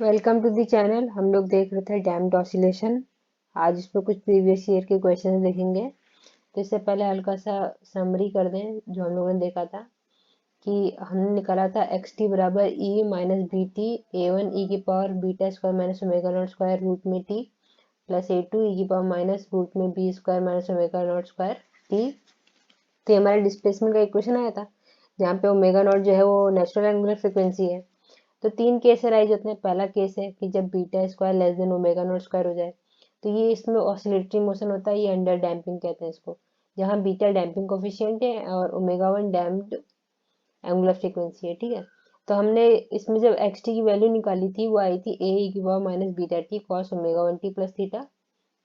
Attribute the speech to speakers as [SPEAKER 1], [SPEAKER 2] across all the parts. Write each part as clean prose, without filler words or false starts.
[SPEAKER 1] Welcome to the channel. हम लोग देख रहे थे डैम्प्ड ऑसिलेशन। आज इस पर कुछ प्रीवियस ईयर के क्वेश्चंस देखेंगे। तो इससे पहले हल्का सा समरी कर दें जो हम लोगों ने देखा था कि हमने निकाला था एक्स टी बराबर e minus b t a one e की power beta square minus omega not square root में टी प्लस ए टू ई की पावर माइनस रूट में b square minus omega not square t. तो ये हमारे displacement का equation आया था जहाँ पे ओमेगा नॉट जो है वो नेचुरल एंगुलर फ्रिक्वेंसी है। तो तीन केस अराइज होते हैं। पहला केस है कि जब beta square less than omega naught square हो जाए, तो ये इसमें ऑसिलेटरी मोशन होता है, ये अंडर डैम्पिंग कहते हैं इसको, जहाँ बीटा डैम्पिंग कोफिशिएंट है और omega one damped angular frequency है। ठीक है। तो हमने इसमें जब एक्स टी की वैल्यू निकाली थी वो आई थी ए की power minus beta T cos omega one T plus theta.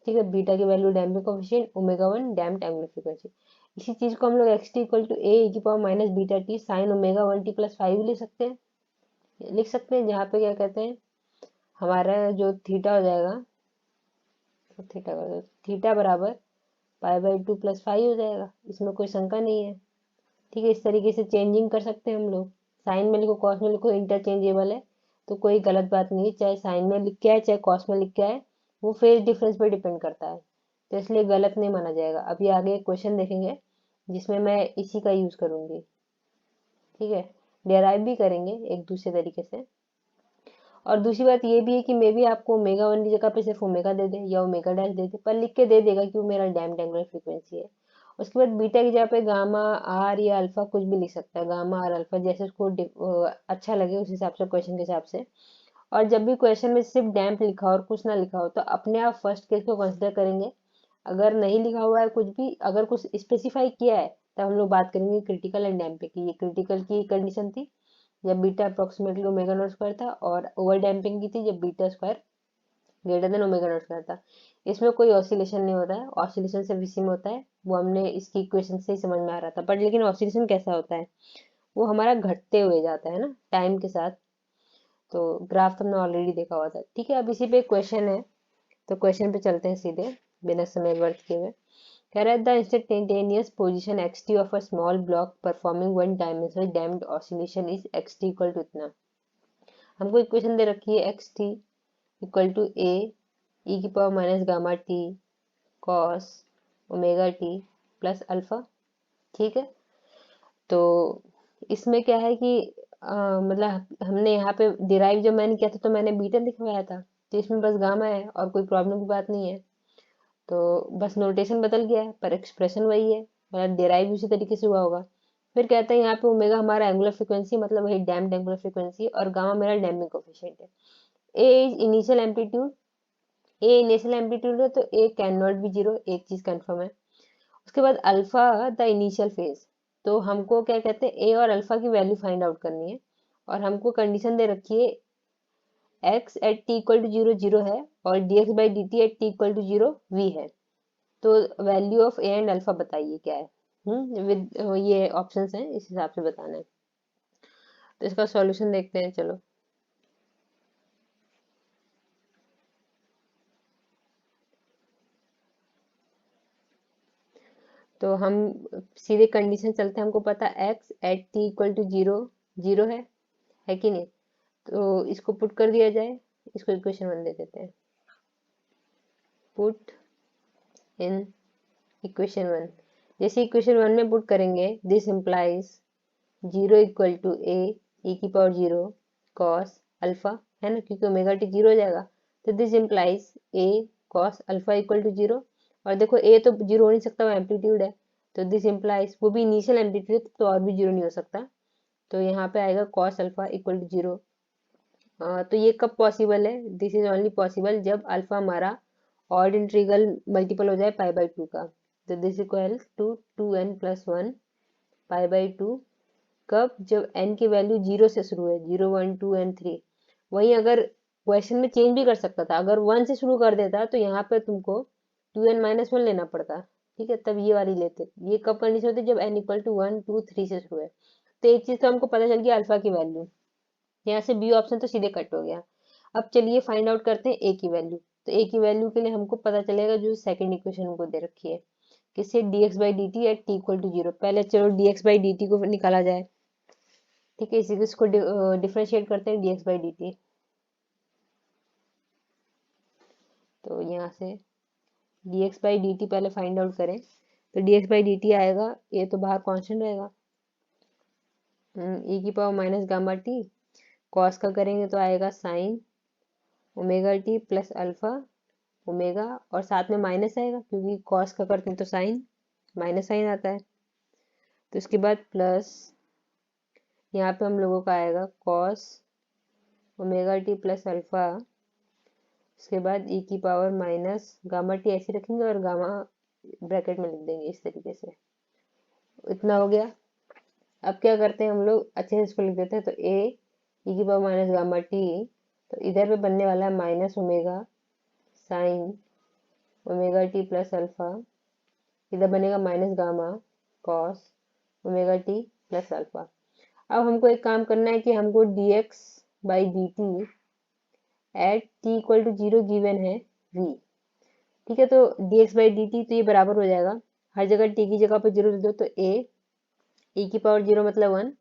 [SPEAKER 1] ठीक है। बीटा की value damping coefficient, omega one damped angular frequency. इसी चीज को हम लोग एक्स टी इक्वल टू ए की power minus beta T sine omega one T plus five लिख सकते हैं जहाँ पे क्या कहते हैं हमारा जो थीटा हो जाएगा, तो थीटा बराबर पाई बाई टू प्लस फाइव हो जाएगा। इसमें कोई शंका नहीं है। ठीक है। इस तरीके से चेंजिंग कर सकते हैं हम लोग। साइन में लिखो कॉस में लिखो, इंटरचेंजेबल है, तो कोई गलत बात नहीं है। चाहे साइन में लिख के आए चाहे कॉस में लिख के आए, वो फेज डिफरेंस पे डिपेंड करता है, तो इसलिए गलत नहीं माना जाएगा। अभी आगे एक क्वेश्चन देखेंगे जिसमें मैं इसी का यूज करूंगी। ठीक है। डेराइव भी करेंगे एक दूसरे तरीके से। और दूसरी बात ये भी है कि मे भी आपको ओमेगा वन की जगह पे सिर्फ ओमेगा दे दे या ओमेगा डैश दे दे, पर लिख के दे देगा कि वो मेरा डैम्प्ड एंगुलर फ्रीक्वेंसी है। उसके बाद बीटा की जगह पे गामा आर या अल्फा कुछ भी लिख सकता है, गामा आर अल्फा जैसे उसको अच्छा लगे उस हिसाब से, क्वेश्चन के हिसाब से। और जब भी क्वेश्चन में सिर्फ डैम्प लिखा हो और कुछ ना लिखा हो तो अपने आप फर्स्ट केस को कंसिडर करेंगे। अगर नहीं लिखा हुआ है कुछ भी, अगर कुछ स्पेसिफाई किया है, तब हम लोग बात करेंगे क्रिटिकल एंड डैम्प की। ये क्रिटिकल की कंडीशन थी जब beta approximately omega naught square था, और ओवर डैम्पिंग की थी जब beta square greater than omega naught square था। इसमें कोई ऑसिलेशन नहीं होता है, ऑसिलेशन सिर्फ इसी में होता है। वो हमने इसकी इक्वेशन से ही समझ में आ रहा था। बट लेकिन ऑसिलेशन कैसा होता है, वो हमारा घटते हुए जाता है ना टाइम के साथ। तो ग्राफ तो हमने ऑलरेडी देखा हुआ था। ठीक है। अब इसी पे क्वेश्चन है, तो क्वेश्चन पे चलते हैं सीधे बिना समय व्यर्थ किए हुए। कह रहा है the instantaneous position x t of a small block performing one dimensional damped oscillation is x T equal to इतना। हमको इक्वेशन दे रखी है x T equal to A e की power minus gamma t cos omega t plus alpha. ठीक है। तो इसमें क्या है कि मतलब हमने यहाँ पे डिराइव जब मैंने किया था तो मैंने बीटा लिखवाया था, तो इसमें बस गामा है और कोई प्रॉब्लम की बात नहीं है। तो बस नोटेशन बदल गया है पर एक्सप्रेशन वही है, मतलब डिराइव उसी तरीके से हुआ होगा। फिर कहते हैं यहाँ पे ओमेगा हमारा एंगुलर फ्रीक्वेंसी, मतलब वही डैम्प्ड एंगुलर फ्रीक्वेंसी, और गामा मेरा डैम्पिंग कोफिशिएंट है। A is initial amplitude, A initial amplitude है तो A can not be zero, एक चीज कंफर्म है। उसके बाद अल्फा द इनिशियल फेज। तो हमको क्या कहते हैं ए और अल्फा की वैल्यू फाइंड आउट करनी है, और हमको कंडीशन दे रखी है x at T equal to zero zero है और d x by D t at T equal to zero v है। तो value of a and alpha बताइए क्या है। विद ये ऑप्शंस हैं, इस हिसाब से बताना है। तो इसका सॉल्यूशन देखते हैं चलो। तो हम सीधे कंडीशन चलते हैं। हमको पता x at T equal to zero zero है कि नहीं। तो इसको पुट कर दिया जाए, इसको इक्वेशन वन दे देते हैं। Put in equation one. जैसे इक्वेशन वन में पुट करेंगे, this implies zero equal to A e की पावर जीरो कॉस अल्फा, है ना, क्योंकि ओमेगा टी जीरो हो जाएगा। तो this implies a cos alpha equal to zero. और देखो ए तो जीरो हो नहीं सकता, वो एम्पलीट्यूड है। तो दिस इम्प्लाइज, वो भी इनिशियल एम्पलीट्यूड, तो और भी जीरो नहीं हो सकता। तो यहाँ पे आएगा cos alpha equal to zero. तो ये कब पॉसिबल है, दिस इज ओनली पॉसिबल जब अल्फा हमारा ऑड इंटीग्रल मल्टीपल हो जाए पाई बाई टू का। तो this equal to two n plus one pi by two. कब, जब एन की वैल्यू जीरो से शुरू है, zero one two n three. वहीं अगर क्वेश्चन में चेंज भी कर सकता था, अगर वन से शुरू कर देता तो यहाँ पे तुमको टू एन माइनस वन लेना पड़ता। ठीक है। तब ये वाली लेते। ये कब कंडीशन होती है, जब n equal to one two three से शुरू है। तो एक चीज तो हमको पता चल गया अल्फा की वैल्यू, यहाँ से बी ऑप्शन तो सीधे कट हो गया। अब चलिए फाइंड आउट करते हैं ए की वैल्यू। तो ए की वैल्यू के लिए हमको पता चलेगा जो सेकंड इक्वेशन हमको दे रखी है, किससे, d x by D t at T equal to zero. पहले चलो d x by D t को निकाला जाए। ठीक है। इसी को इसको डिफरेंशिएट करते हैं D x by D T. तो यहाँ से dx बाई dt पहले फाइंड आउट करें, तो dx बाई dt आएगा, ये तो बाहर कांस्टेंट रहेगा, e की power minus gamma t, cos का करेंगे तो आएगा sign omega t plus alpha omega, और साथ में माइनस आएगा क्योंकि कॉस का करते हैं तो साइन माइनस साइन आता है। तो इसके बाद प्लस यहाँ पे हम लोगों का आएगा cos omega t plus alpha, उसके बाद e की पावर माइनस गामा टी ऐसे रखेंगे और गामा ब्रैकेट में लिख देंगे इस तरीके से। इतना हो गया। अब क्या करते हैं हम लोग, अच्छे से इसको लिख देते हैं, तो ए e की पावर माइनस गामा टी, तो इधर पे बनने वाला है minus omega sine omega t plus alpha, इधर बनेगा minus gamma cos omega t plus alpha. अब हमको एक काम करना है कि हमको dx by D t at T equal to 0 given है v, ठीक है। तो dx बाई डी टी तो ये बराबर हो जाएगा, हर जगह t की जगह पर 0 दे दो, तो a e की पावर 0 मतलब 1,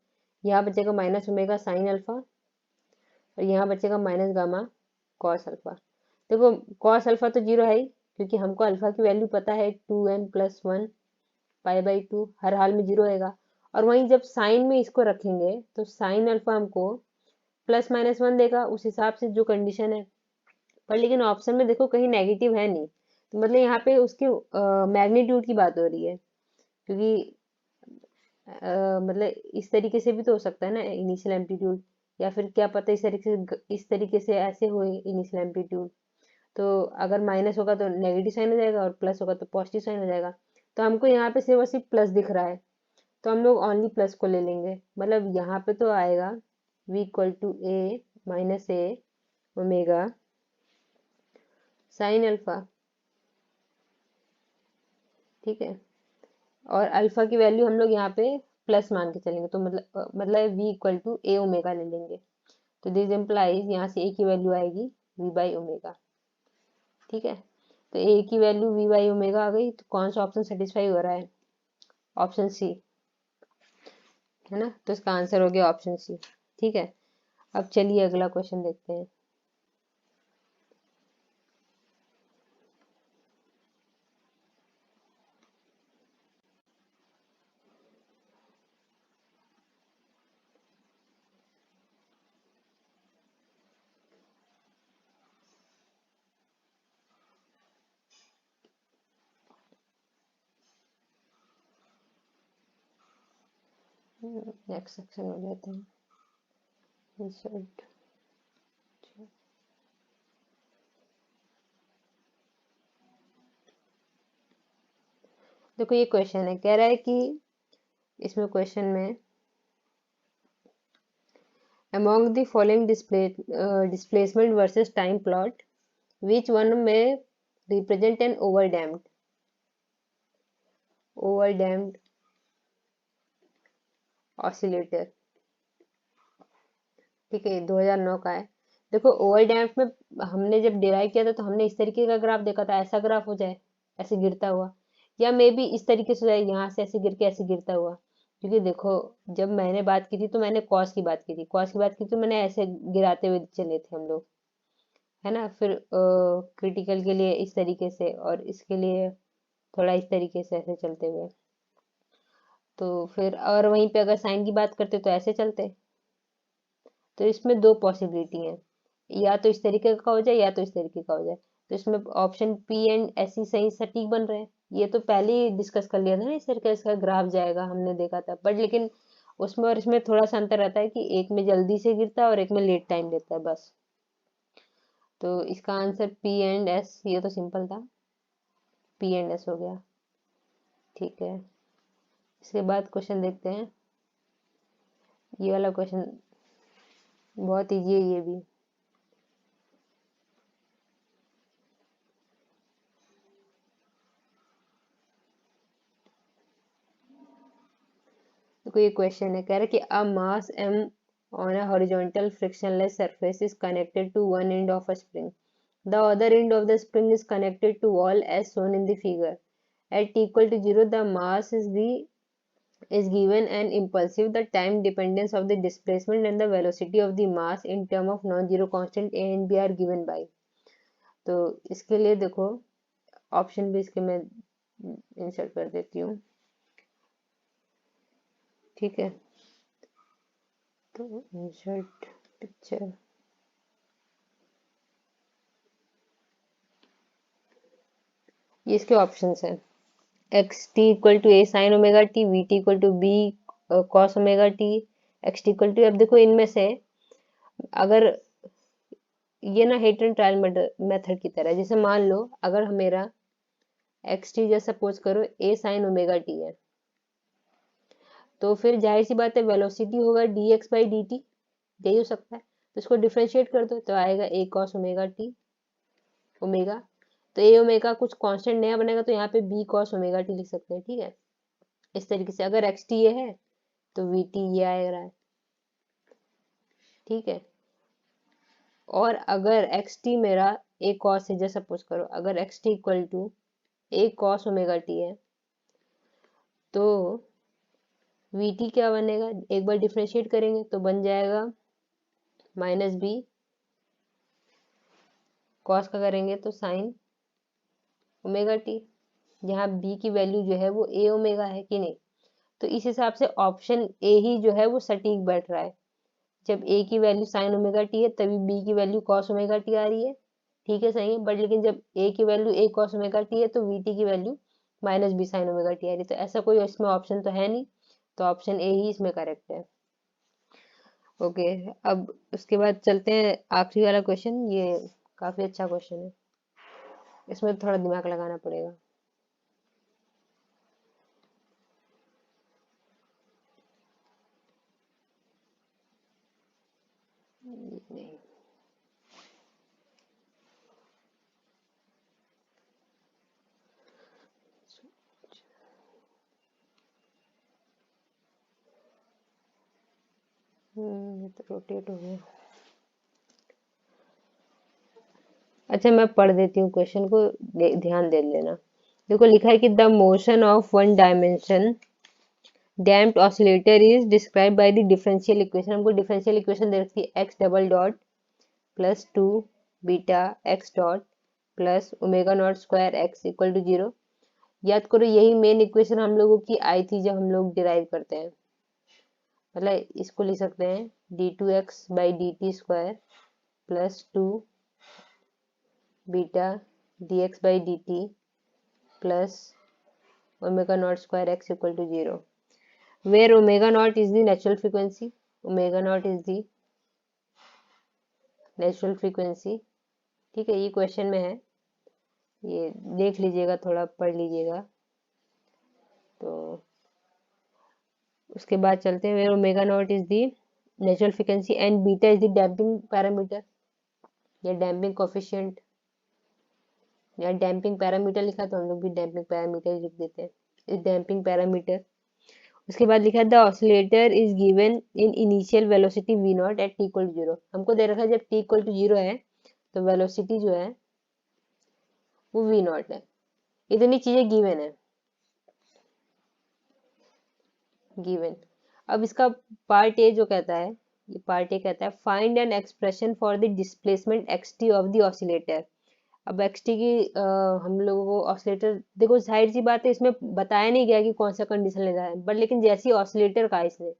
[SPEAKER 1] यहाँ बचेगा माइनस ओमेगा साइन अल्फा, और यहाँ बचेगा माइनस गामा कॉस अल्फा। देखो कॉस अल्फा तो 0 है ही, क्योंकि हमको अल्फा की वैल्यू पता है 2n प्लस 1 पाई बाई 2, हर हाल में 0 रहेगा। और वहीं जब साइन में इसको रखेंगे तो साइन अल्फा हमको प्लस माइनस 1 देगा, उस हिसाब से जो कंडीशन है। पर लेकिन ऑप्शन में देखो कहीं नेगेटिव है नहीं, तो मतलब यहाँ पे उसके मैग्नीट्यूड की बात हो रही है, क्योंकि मतलब इस तरीके से भी तो हो सकता है ना इनिशियल एम्पलीट्यूड, या फिर क्या पता इस तरीके से ऐसे हो इनिशियल एम्पलीट्यूड। तो अगर माइनस होगा तो नेगेटिव साइन हो जाएगा, और प्लस होगा तो पॉजिटिव साइन हो जाएगा। तो हमको यहाँ पे सिर्फ और सिर्फ प्लस दिख रहा है, तो हम लोग ओनली प्लस को ले लेंगे। मतलब यहाँ पे तो आएगा v equal to a minus a omega sine alpha, ठीक है। और अल्फा की वैल्यू हम लोग यहाँ पे प्लस मान के चलेंगे, तो मतलब v equal to a omega ले लेंगे। तो दिस इम्प्लाइज यहाँ से a की वैल्यू आएगी v बाई ओमेगा, ठीक है। तो a की वैल्यू v बाई ओमेगा आ गई, तो कौन सा ऑप्शन सेटिस्फाई हो रहा है, ऑप्शन सी, है ना। तो इसका आंसर हो गया ऑप्शन सी, ठीक है। अब चलिए अगला क्वेश्चन देखते हैं। नेक्स्ट सेक्शन में लेते हैं इंसर्ट। देखो ये क्वेश्चन है, कह रहा है कि इसमें क्वेश्चन में among the following displacement versus time plot which one may represent an overdamped oscillator, ठीक है। 2009 का है। देखो ओवरडैम्प में हमने जब डिराइव किया था तो हमने इस तरीके का ग्राफ देखा था, ऐसा ग्राफ हो जाए ऐसे गिरता हुआ, या मे बी इस तरीके से हो जाए, यहाँ से ऐसे गिर के ऐसे गिरता हुआ। क्योंकि देखो जब मैंने बात की थी तो मैंने कॉस की बात की थी, तो मैंने ऐसे गिराते हुए चले थे हम लोग, है ना। फिर क्रिटिकल के लिए इस तरीके से, और इसके लिए थोड़ा इस तरीके से ऐसे चलते हुए। तो फिर और वहीं पे अगर साइन की बात करते तो ऐसे चलते। तो इसमें दो पॉसिबिलिटी है, या तो इस तरीके का हो जाए या तो इस तरीके का हो जाए। तो इसमें ऑप्शन पी एंड एस ही सही सटीक बन रहे हैं। ये तो पहले ही डिस्कस कर लिया था ना, इस तरीके इसका ग्राफ जाएगा, हमने देखा था। बट लेकिन उसमें और इसमें थोड़ा सा अंतर रहता है कि एक में जल्दी से गिरता है और एक में लेट टाइम लेता है, बस। तो इसका आंसर पी एंड एस, ये तो सिंपल था, पी एंड एस हो गया, ठीक है। इसके बाद क्वेश्चन देखते हैं। ये वाला क्वेश्चन बहुत इजी है ये भी। तो कोई क्वेश्चन है, कह रहा है कि अ मास m on a horizontal frictionless surface is connected to one end of a spring. The other end of the spring is connected to wall as shown in the figure. At t equal to 0, the mass is given and impulsive. The time dependence of the displacement and the velocity of the mass in term of non-zero constant a and b are given by. तो इसके लिए देखो option भी इसके मैं insert कर देती हूँ, ठीक है। तो इंसर्ट पिक्चर, ये इसके ऑप्शंस हैं। X T equal to a sine omega t, v t equal to b cos omega t, x T equal to, अब देखो इनमें से अगर ये ना हिट एंड ट्रायल मेथड की तरह है। जैसे मान लो अगर मेरा एक्स टी जैसे सपोज करो ए साइन ओमेगा टी है, तो फिर जाहिर सी बात है वेलोसिटी होगा D x by D T, यही हो सकता है। तो इसको डिफ्रेंशिएट कर दो तो आएगा ए कॉस ओमेगा टी ओमेगा। तो ए ओमेगा कुछ कांस्टेंट नया बनेगा तो यहाँ पे बी कॉस ओमेगा टी लिख सकते हैं, ठीक है। इस तरीके से अगर एक्स टी ये है तो वी टी ये आएगा है, ठीक है। और अगर एक्स टी मेरा ए कॉस है, जैसे सपोज करो अगर x T equal to a cos omega T है, तो वी टी क्या बनेगा, एक बार डिफ्रेंशिएट करेंगे तो बन जाएगा माइनस बी, कॉस का करेंगे तो साइन ओमेगा टी। यहाँ बी की वैल्यू जो है वो ए ओमेगा है कि नहीं, तो इस हिसाब से ऑप्शन ए ही जो है वो सटीक बैठ रहा है। जब ए की वैल्यू साइन ओमेगा टी है तभी बी की वैल्यू कॉस ओमेगा टी आ रही है, ठीक है, सही है। बट लेकिन जब ए की value A cos omega T है तो वी टी की value minus B sine omega T आ रही है, तो ऐसा कोई इसमें ऑप्शन तो है नहीं, तो ऑप्शन ए ही इसमें करेक्ट है। ओके, अब उसके बाद चलते हैं आखिरी वाला क्वेश्चन। ये काफी अच्छा क्वेश्चन है, इसमें थोड़ा दिमाग लगाना पड़ेगा। नहीं, ये तो रोटेट हो गया। अच्छा मैं पढ़ देती हूँ क्वेश्चन को, ध्यान दे लेना। देखो लिखा है कि the motion of one dimension damped oscillator is describe by the differential equation. हमको डिफरेंशियल इक्वेशन दे रखी है, x double dot plus two beta x dot plus omega not square x equal to 0। याद करो यही मेन इक्वेशन हम लोगों की आई थी जब हम लोग डिराइव करते हैं। मतलब इसको लिख सकते हैं d two x by D t square plus two beta d x by D t plus omega not square x equal to 0, where omega naught is the natural frequency, omega naught is the natural frequency, ठीक है। ये question में है, ये देख लीजिएगा, थोड़ा पढ़ लीजिएगा। तो उसके बाद चलते हैं, where omega naught is the natural frequency and beta is the damping parameter या damping coefficient या damping parameter लिखा तो हम लोग भी damping parameter लिख देते हैं, इस damping parameter। उसके बाद लिखा है the oscillator is given in initial velocity v naught at T equal to 0। हमको दे रखा है जब टी इक्वल टू 0 है तो वेलोसिटी जो है वो वी नॉट है। इतनी चीजें गिवन है, गिवन। अब इसका पार्ट ए जो कहता है, ये पार्ट ए कहता है find an expression for the displacement x t of the oscillator. अब एक्स टी की हम लोगों को ऑसिलेटर, देखो जाहिर सी बात है इसमें बताया नहीं गया कि कौन सा कंडीशन लेना है, बट लेकिन जैसे ही ऑसिलेटर का इसने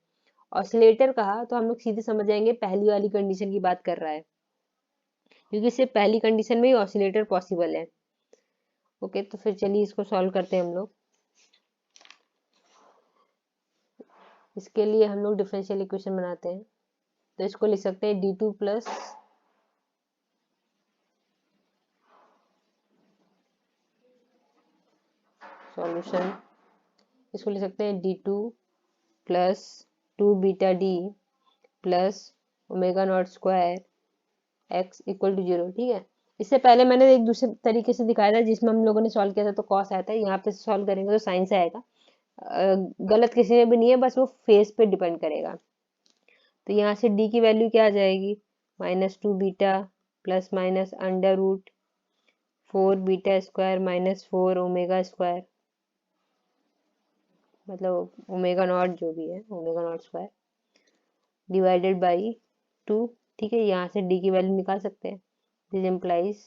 [SPEAKER 1] ऑसिलेटर कहा तो हम लोग सीधे समझ जाएंगे पहली वाली कंडीशन की बात कर रहा है, क्योंकि सिर्फ पहली कंडीशन में ही ऑसिलेटर पॉसिबल है। ओके, तो फिर चलिए इसको सॉल्व करते हैं हम लोग। इसके लिए हम लोग डिफरेंशियल इक्वेशन बनाते हैं, तो इसको लिख सकते हैं डी टू प्लस सॉल्यूशन, इसको लिख सकते हैं d two plus two beta d plus omega not square x equal to 0, ठीक है। इससे पहले मैंने एक दूसरे तरीके से दिखाया था जिसमें हम लोगों ने सॉल्व किया था तो कॉस आया था, यहाँ पे सॉल्व करेंगे तो साइन से आएगा। गलत किसी में भी नहीं है, बस वो फेस पे डिपेंड करेगा। तो यहाँ से डी की वैल्यू क्या आ जाएगी, minus two beta plus minus under root 4 beta square minus 4 omega square, मतलब ओमेगा नॉट जो भी है omega not square divided by 2, ठीक है। यहाँ से डी की वैल्यू निकाल सकते हैं। This implies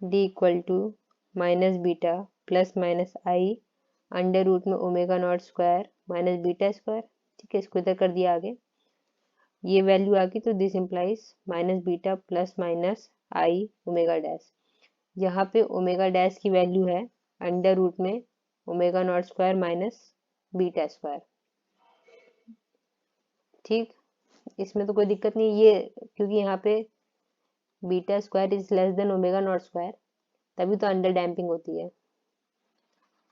[SPEAKER 1] D equal to minus beta plus minus I under root में omega not square minus beta square. ठीक है, इसको इधर कर दिया आगे, ये वैल्यू आ गई, तो this implies minus beta plus minus I omega dash. यहाँ पे ओमेगा डैश की वैल्यू है अंडर रूट में omega not square minus beta square. ठीक, इसमें तो कोई दिक्कत नहीं, ये क्योंकि यहाँ पे beta square is less than omega naught square, तभी तो अंडर डैम्पिंग होती है,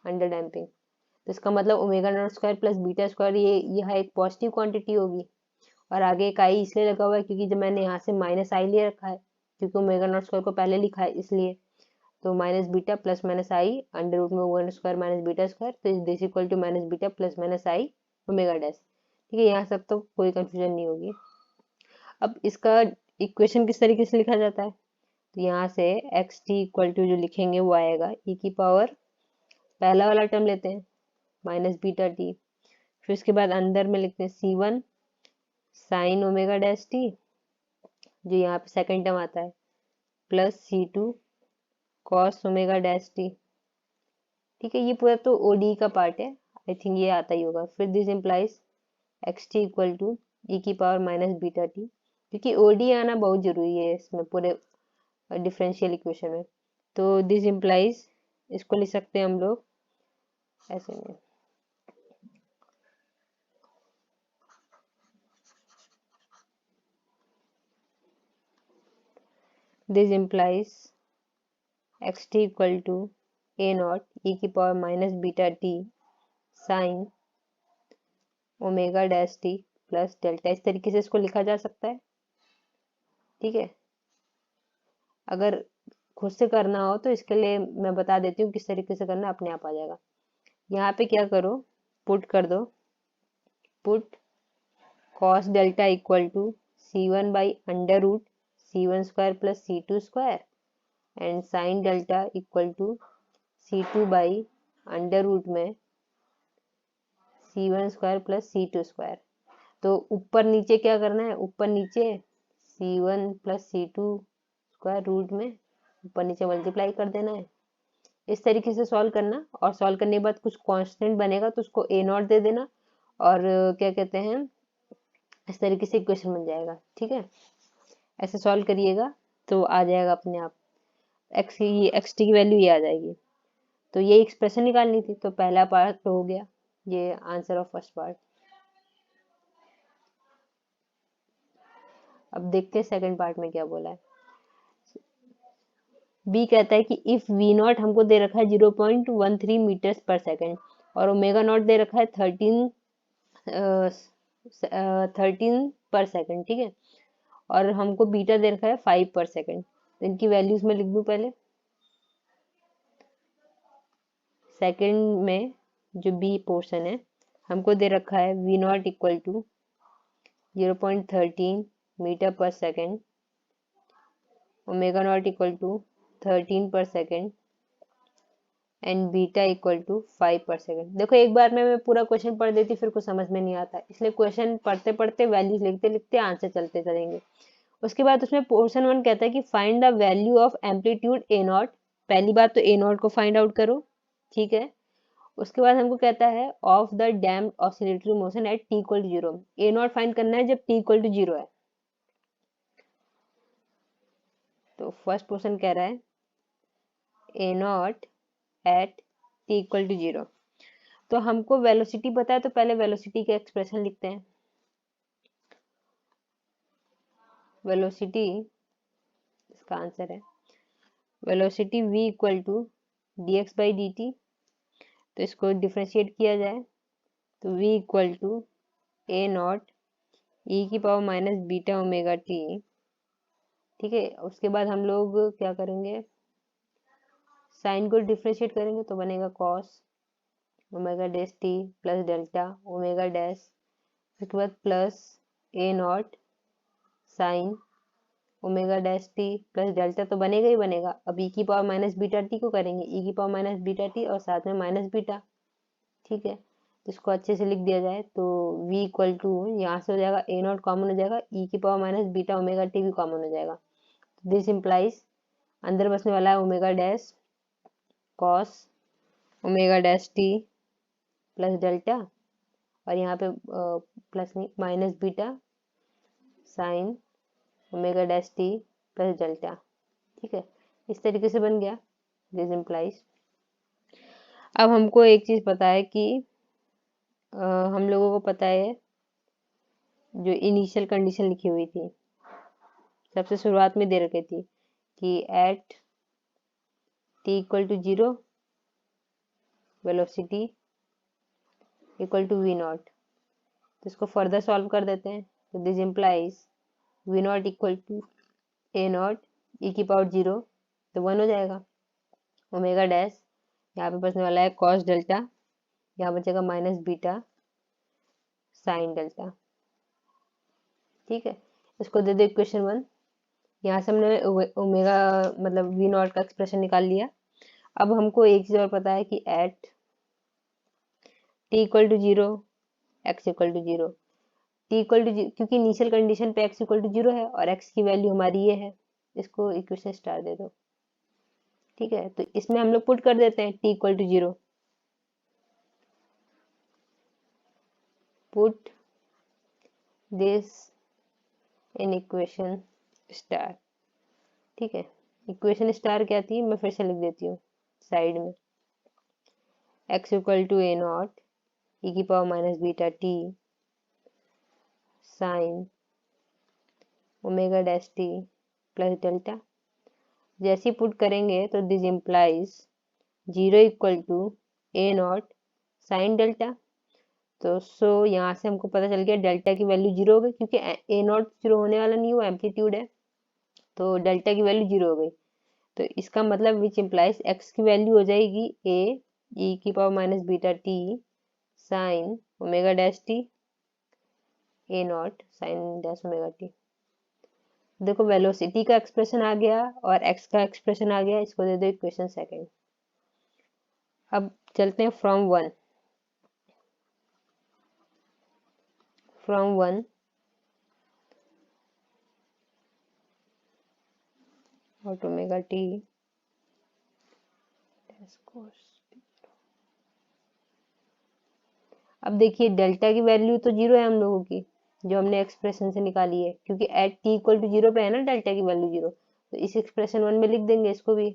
[SPEAKER 1] अंडर डैम्पिंग। तो इसका मतलब omega not square plus beta square ये यह एक पॉजिटिव क्वांटिटी होगी। और आगे एक आई इसलिए लगा हुआ है क्योंकि जब मैंने यहाँ से माइनस आई ले रखा है, क्योंकि ओमेगा नॉट स्क्वायर को पहले लिखा है इसलिए। तो minus beta plus minus I under root में omega square minus beta square, तो this equal to minus beta plus minus I omega dash. ठीक है, यहाँ सब तो कोई कंफ्यूजन नहीं होगी। अब इसका इक्वेशन किस तरीके से लिखा जाता है, तो यहाँ से एक्स टी इक्वल टू जो लिखेंगे वो आएगा ई की पावर, पहला वाला टर्म लेते हैं माइनस बीटा टी, फिर उसके बाद अंदर में लिखते हैं C one sine omega dash T, जो यहाँ पे सेकेंड टर्म आता है, plus C two cos omega dash T. ठीक है, ये पूरा तो ओडी का पार्ट है, आई थिंक ये आता ही होगा। फिर this implies X T equal to ई की पावर माइनस बीटा टी, क्योंकि ओडी आना बहुत जरूरी है इसमें पूरे डिफरेंशियल इक्वेशन में। तो दिस इम्प्लाइज, इसको लिख सकते हैं हम लोग ऐसे में, this implies X T equal to A naught E की power minus beta T sine omega dash T plus delta. इस तरीके से इसको लिखा जा सकता है। ठीक है, अगर खुद से करना हो तो इसके लिए मैं बता देती हूँ किस तरीके से करना, अपने आप आ जाएगा। यहाँ पे क्या करो, पुट कर दो, put cos delta equal to C one by under root C one square plus C two square and sine delta equal to C two by under root में C one square plus C two square. तो ऊपर नीचे क्या करना है, ऊपर नीचे C one plus C two square root में ऊपर नीचे मल्टीप्लाई कर देना है। इस तरीके से सॉल्व करना, और सॉल्व करने के बाद कुछ कांस्टेंट बनेगा तो उसको ए नॉट दे देना, और क्या कहते हैं, इस तरीके से इक्वेशन बन जाएगा। ठीक है, ऐसे सॉल्व करिएगा तो आ जाएगा अपने आप, एक्स टी की वैल्यू ये आ जाएगी। तो ये एक्सप्रेशन निकालनी थी, तो पहला पार्ट तो हो गया, ये आंसर ऑफ फर्स्ट पार्ट। अब देखते हैं सेकंड पार्ट में क्या बोला है। बी कहता है कि इफ वी नॉट हमको दे रखा है 0.13 मीटर्स पर सेकंड और ओमेगा नॉट दे रखा है 13 पर सेकंड। ठीक है, और हमको बीटा दे रखा है 5 पर सेकंड। तो इनकी वैल्यूज में लिख दूं पहले। सेकंड में जो बी पोर्शन है हमको दे रखा है V naught equal to 0.13 metre per second, omega naught equal to 13 per second and beta equal to 5 per second. देखो एक बार में मैं पूरा क्वेश्चन पढ़ देती फिर कुछ समझ में नहीं आता, इसलिए क्वेश्चन पढ़ते पढ़ते वैल्यूज लिखते लिखते आंसर चलते चलेंगे। उसके बाद उसमें पोर्शन 1 कहता है कि find the value of amplitude a naught. पहली बात तो ए नॉट को फाइंड आउट करो। ठीक है, उसके बाद हमको कहता है of the damped oscillatory motion at T equal to 0। A naught find करना है जब टी इक्वल टू 0 है। तो फर्स्ट पोर्शन कह रहा है A naught at T equal to 0। तो हमको वेलोसिटी पता है, तो पहले वेलोसिटी का एक्सप्रेशन लिखते हैं। वेलोसिटी, इसका आंसर है velocity v equal to D x by D T. तो इसको डिफ्रेंशिएट किया जाए तो v equal to A naught E की power minus beta omega T. ठीक है, उसके बाद हम लोग क्या करेंगे, साइन को डिफ्रेंशिएट करेंगे तो बनेगा cos omega dash T plus delta omega dash, उसके बाद प्लस ए naught sign omega dash T plus delta, तो बनेगा ही बनेगा। अब ई की पावर माइनस बीटा टी को करेंगे ई की पावर माइनस बीटा टी और साथ में माइनस बीटा। ठीक है, तो इसको अच्छे से लिख दिया जाए तो v इक्वल टू यहाँ से हो जाएगा ए नॉट कॉमन हो जाएगा, ई की power minus beta omega T भी कॉमन हो जाएगा। दिस इम्प्लाइज अंदर बसने वाला है omega dash cos omega dash T plus delta, और यहाँ पे प्लस नहीं minus beta sine omega dash T plus delta. ठीक है, इस तरीके से बन गया दिस इम्प्लाइज। अब हमको एक चीज पता है कि हम लोगों को पता है जो इनिशियल कंडीशन लिखी हुई थी सबसे शुरुआत में दे रखी थी कि at T equal to 0 velocity equal to V naught. तो इसको फर्दर सॉल्व कर देते हैं। तो this implies V naught equal to A naught E की पावर 0, तो 1 हो जाएगा। ओमेगा डैश यहाँ पे बचने वाला है कॉस डेल्टा, यहाँ बचेगा माइनस बीटा साइन डेल्टा। ठीक है, इसको दे दो इक्वेशन 1। यहाँ से हमने ओमेगा मतलब वी नॉट का एक्सप्रेशन निकाल लिया। अब हमको एक चीज और पता है कि at T equal to 0 x equal to 0, t equal to क्योंकि इनिशियल कंडीशन पे एक्स इक्वल टू 0 है और एक्स की वैल्यू हमारी ये है, इसको इक्वेशन स्टार दे दो। ठीक है, तो इसमें हम लोग पुट कर देते हैं t equal to 0, put this in equation star. ठीक है, इक्वेशन स्टार क्या थी मैं फिर से लिख देती हूँ साइड में, X equal to A naught E की power minus beta T sine omega dash T plus delta. जैसे ही पुट करेंगे तो this implies 0 equal to A naught sine delta. तो सो यहाँ से हमको पता चल गया डेल्टा की वैल्यू 0 हो गई, क्योंकि ए नॉट 0 होने वाला नहीं, वो एम्पलीट्यूड है, तो डेल्टा की वैल्यू 0 हो गई। तो इसका मतलब विच इम्प्लाइज एक्स की वैल्यू हो जाएगी ए ई की power minus beta T sine omega dash t a naught sine dash omega t. देखो वेलोसिटी का एक्सप्रेशन आ गया और एक्स का एक्सप्रेशन आ गया, इसको दे दो इक्वेशन सेकंड। अब चलते हैं फ्रॉम वन और ओमेगा टी अब देखिए डेल्टा की वैल्यू तो 0 है हम लोगों की, जो हमने एक्सप्रेशन से निकाली है, क्योंकि एट टी इक्वल टू 0 पे है ना डेल्टा की वैल्यू 0। तो इस एक्सप्रेशन 1 में लिख देंगे इसको भी,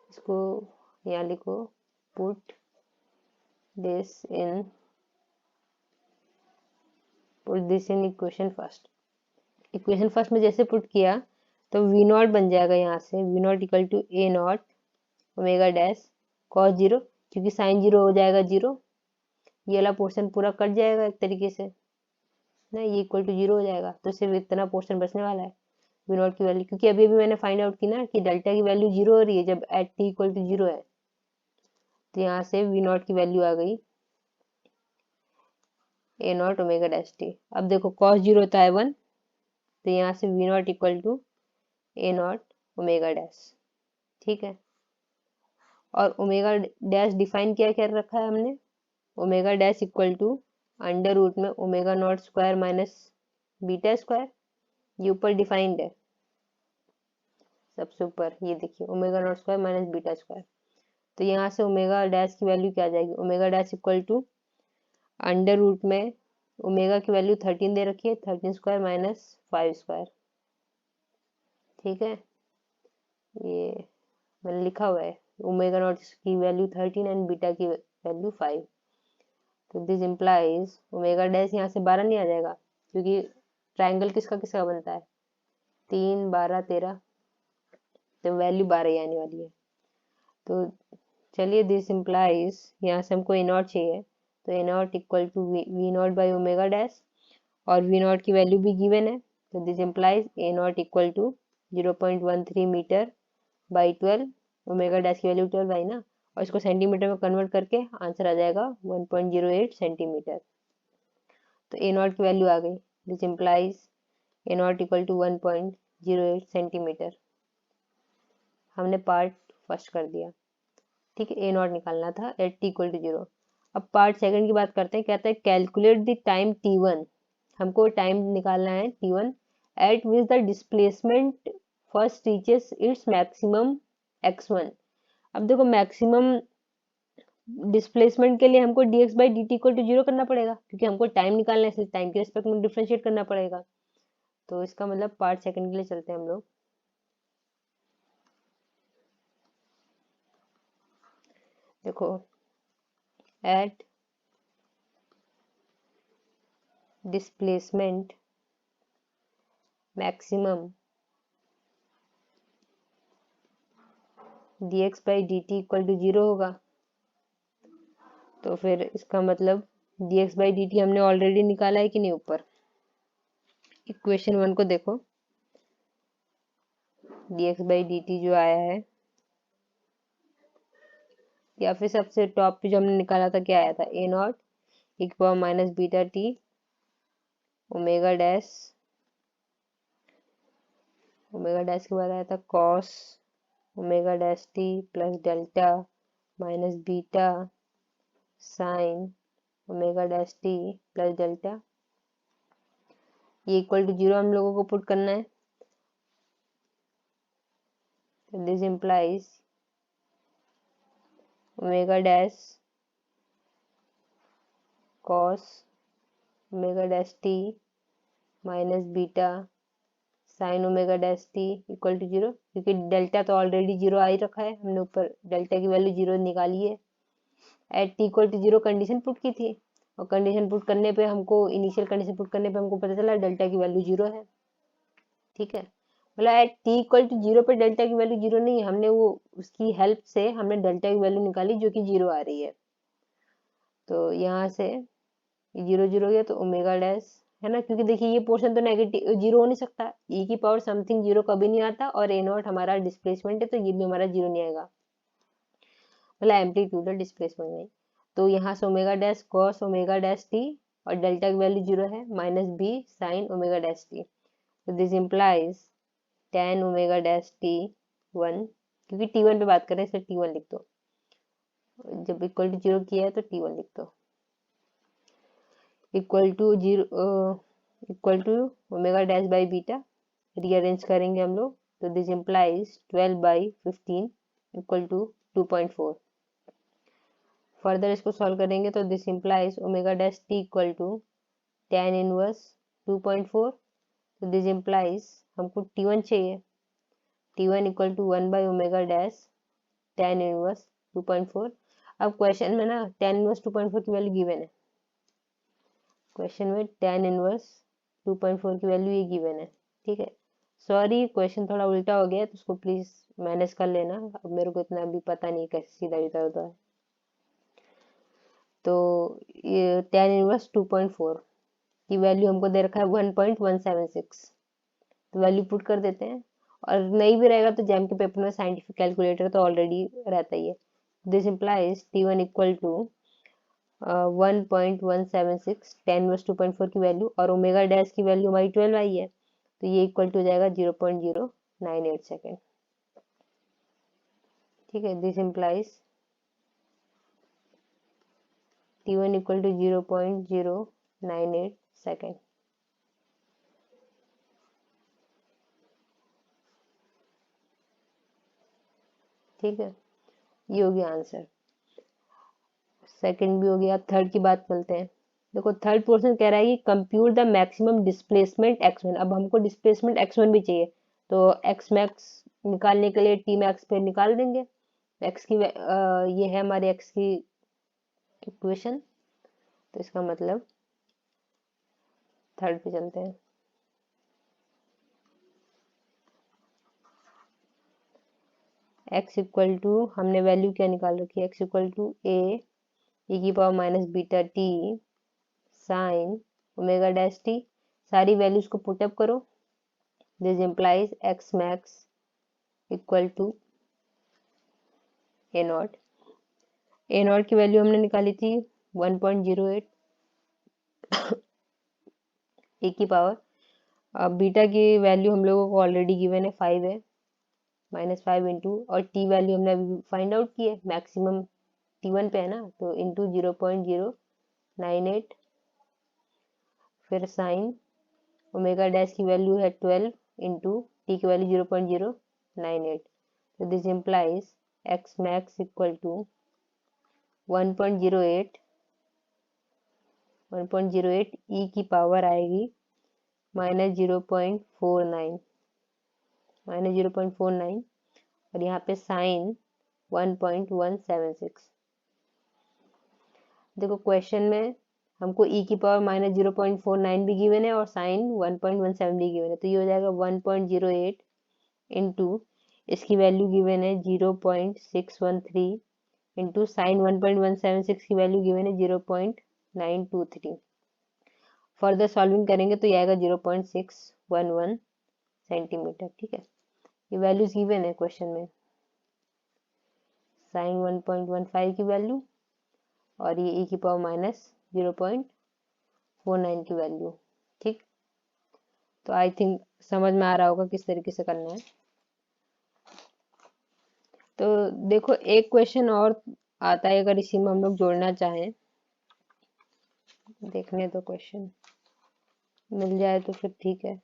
[SPEAKER 1] इसको यहाँ लिखो put this in equation first. Equation first में जैसे पुट किया तो वी नॉट बन जाएगा, यहाँ से v naught equal to A naught omega dash cos 0, क्योंकि साइन 0 हो जाएगा 0, ये वाला पोर्शन पूरा कट जाएगा एक तरीके से ना, ये इक्वल टू 0 हो जाएगा, तो सिर्फ इतना पोर्शन बचने वाला है वी नॉट की वैल्यू, क्योंकि अभी अभी मैंने फाइंड आउट की ना कि डेल्टा की वैल्यू 0 हो रही है जब एट टी इक्वल टू 0 है। तो यहाँ से वी नॉट की वैल्यू आ गई ए नॉट ओमेगा डैश टी। अब देखो कॉस 0 होता है 1, तो यहाँ से v naught equal to A naught omega dash. ठीक है, और ओमेगा डैश डिफाइन क्या कर रखा है हमने, omega dash equal to under root में omega not square minus beta square, ये ऊपर डिफाइंड है सबसे ऊपर, ये देखिए omega not square minus beta square. तो यहाँ से ओमेगा डैश की वैल्यू क्या आ जाएगी, omega dash equal to under root में ओमेगा की वैल्यू 13 दे रखी है, 13 स्क्वायर माइनस 5 स्क्वायर। ठीक है, ये मैंने लिखा हुआ है ओमेगा नॉट की वैल्यू 13 एंड बीटा की वैल्यू 5। तो दिस इम्प्लाइज ओमेगा डैश यहाँ से 12 नहीं आ जाएगा, क्योंकि ट्राइंगल किसका किसका बनता है 3 12 13, तो वैल्यू 12 ही आने वाली है। तो चलिए दिस इम्प्लाइज यहाँ से हमको ए नॉट चाहिए, तो ए naught equal to V naught by omega dash, और वी नॉट की वैल्यू भी गिवन है, तो this implies A naught equal to 0.13 metre by 12, omega dash की वैल्यू 12 आई ना, और इसको सेंटीमीटर में कन्वर्ट करके आंसर आ जाएगा 1.08 सेंटीमीटर। तो ए नॉट की वैल्यू आ गई, this implies A naught equal to 1.08 centimetre. हमने पार्ट फर्स्ट कर दिया। ठीक है, ए नॉट निकालना था एट टी इक्वल टू 0। अब पार्ट सेकंड की बात करते हैं, कहता है कैलकुलेट द टाइम t1, हमको टाइम निकालना है t1 at which the displacement first reaches its maximum x1। अब देखो मैक्सिमम डिस्प्लेसमेंट के लिए हमको dx by D t equal to 0 करना पड़ेगा, क्योंकि हमको टाइम निकालना है, इसलिए टाइम के रिस्पेक्ट में डिफरेंशिएट करना पड़ेगा। तो इसका मतलब पार्ट सेकंड के लिए चलते हैं हम लोग। देखो at displacement maximum dx by D t equal to 0 होगा। तो फिर इसका मतलब dx बाई डी टी हमने ऑलरेडी निकाला है कि नहीं ऊपर। इक्वेशन 1 को देखो, dx बाई डी टी जो आया है, या फिर सबसे टॉप पे जो हमने निकाला था क्या आया था, ए नॉट e की power minus beta t omega dash के बाद आया था cos omega dash T plus delta minus beta sine omega dash T plus delta. ये इक्वल टू 0 हम लोगों को पुट करना है। तो this implies omega dash cos omega dash t minus beta sine omega dash t equal to 0, क्योंकि delta तो already 0 आ ही रखा है, हमने ऊपर डेल्टा की वैल्यू 0 निकाली है। At T equal to 0 condition put की थी, और कंडीशन पुट करने पे हमको, इनिशियल कंडीशन पुट करने पे हमको पता चला डेल्टा की वैल्यू 0 है। ठीक है, मतलब एट टी इक्वल टू 0 पे डेल्टा की वैल्यू 0 नहीं है, हमने वो उसकी हेल्प से हमने डेल्टा की वैल्यू निकाली जो कि 0 आ रही है। तो यहाँ से 0 0 गया तो ओमेगा डैश है ना, क्योंकि देखिए ये पोर्शन तो नेगेटिव 0 हो नहीं सकता, e की पावर समथिंग 0 कभी नहीं आता, और ए नॉट हमारा डिस्प्लेसमेंट है तो ये भी हमारा 0 नहीं आएगा, मतलब एम्पलीट्यूडल डिस्प्लेसमेंट नहीं। तो यहाँ से omega dash cos omega dash T और डेल्टा की वैल्यू 0 है minus B sine omega dash T. तो this implies tan omega dash T 1, क्योंकि t1 पे बात करें इसलिए t1 लिख दो, जब इक्वल टू 0 किया है तो t1 लिख दो, equal to 0 equal to omega dash by beta, rearrange करेंगे हम लोग। तो this implies 12 by 15 equal to 2.4। Further इसको सॉल्व करेंगे तो this implies omega dash t equal to tan inverse 2.4। तो दिस इम्प्लाइज हमको t1 चाहिए, t1 equal to 1 by omega dash tan inverse 2.4। अब क्वेश्चन में ना tan इनवर्स 2.4 की वैल्यू गिवन है, क्वेश्चन में tan इनवर्स 2.4 की वैल्यू ये गिवन है। ठीक है, सॉरी क्वेश्चन थोड़ा उल्टा हो गया तो उसको प्लीज मैनेज कर लेना, अब मेरे को इतना भी पता नहीं कैसे सीधा उल्टा होता है। तो ये tan इनवर्स 2.4 की वैल्यू हमको दे रखा है 1.176, तो वैल्यू पुट कर देते हैं, और नहीं भी रहेगा तो जैम के पेपर में साइंटिफिक कैलकुलेटर तो ऑलरेडी रहता ही है। This implies t1 equal to 1.176 tan inverse 2.4 की वैल्यू, और ओमेगा डैश की वैल्यू हमारी 12 आई है, तो ये इक्वल टू हो जाएगा 0.098 सेकेंड। ठीक है, this implies t1 equal to 0.098 second. ठीक है, ये हो गया आंसर, सेकंड भी हो गया। थर्ड की बात करते हैं। देखो थर्ड पोर्शन कह रहा है कि compute the maximum displacement x1। अब हमको डिस्प्लेसमेंट x1 भी चाहिए, तो x मैक्स निकालने के लिए t मैक्स पे निकाल देंगे। x की ये है हमारे x की इक्वेशन, तो इसका मतलब थर्ड पे चलते हैं। x इक्वल टू हमने वैल्यू क्या निकाल रखी है, x equal to a e की power minus beta t sine omega dash t, सारी वैल्यूज को पुटअप करो। This implies x max equal to A naught, a naught की वैल्यू हमने निकाली थी 1.08 ए की पावर, अब बीटा की वैल्यू हम लोगों को ऑलरेडी गिवन है 5 है, -5 इंटू, और टी वैल्यू हमने अभी फाइंड आउट की है, मैक्सिमम t1 पे है ना, तो इंटू 0.098, फिर साइन ओमेगा डैश की वैल्यू है 12 इंटू टी की वैल्यू 0.098, तो this implies x max equal to 1.08 e की पावर आएगी -0.49 और यहाँ पे साइन 1.176। देखो क्वेश्चन में हमको ई की पावर -0.49 भी गिवन है और साइन 1.17 भी गिवन है, तो ये हो जाएगा 1.08 इंटू इसकी वैल्यू गिवन है 0.613 इंटू साइन 1.176 की वैल्यू गिवन है 0.923। फर्दर सॉल्विंग करेंगे तो ये आएगा 0.611 सेंटीमीटर। ठीक है, ये वैल्यूज गिवन है क्वेश्चन में, साइन 1.15 की वैल्यू और ये ई की पावर -0.49 की वैल्यू। ठीक, तो आई थिंक समझ में आ रहा होगा किस तरीके से करना है। तो देखो एक क्वेश्चन और आता है, अगर इसी में हम लोग जोड़ना चाहें, देखने तो क्वेश्चन मिल जाए तो फिर ठीक है।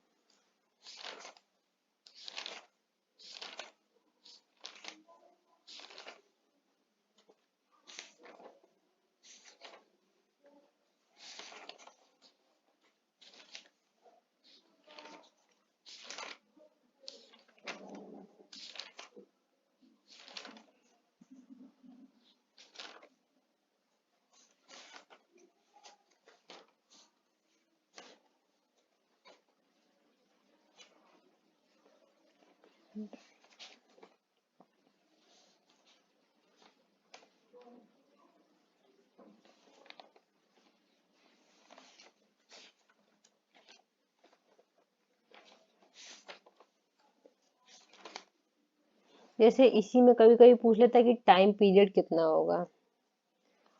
[SPEAKER 1] जैसे इसी में कभी कभी पूछ लेता है कि टाइम पीरियड कितना होगा।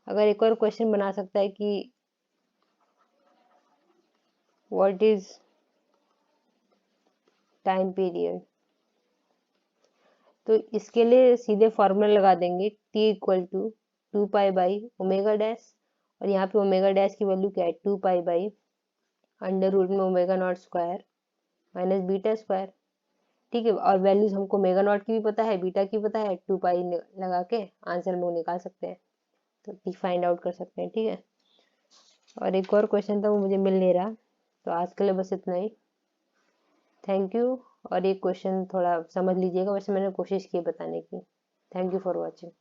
[SPEAKER 1] अगर एक और क्वेश्चन बना सकता है कि व्हाट इज टाइम पीरियड, तो इसके लिए सीधे फॉर्मूला लगा देंगे t इक्वल टू 2π/ओमेगा डैश, और यहाँ पे ओमेगा डैश की वैल्यू क्या है 2π/√में omega not square minus beta square. ठीक है, और वैल्यूज हमको ओमेगा नॉट की भी पता है, बीटा की पता है, 2π लगा के आंसर में निकाल सकते हैं, तो टी फाइंड आउट कर सकते हैं। ठीक है, और एक और क्वेश्चन था वो मुझे मिल नहीं रहा, तो आज के लिए बस इतना ही। Thank you. और ये क्वेश्चन थोड़ा समझ लीजिएगा, वैसे मैंने कोशिश की बताने की। Thank you for watching.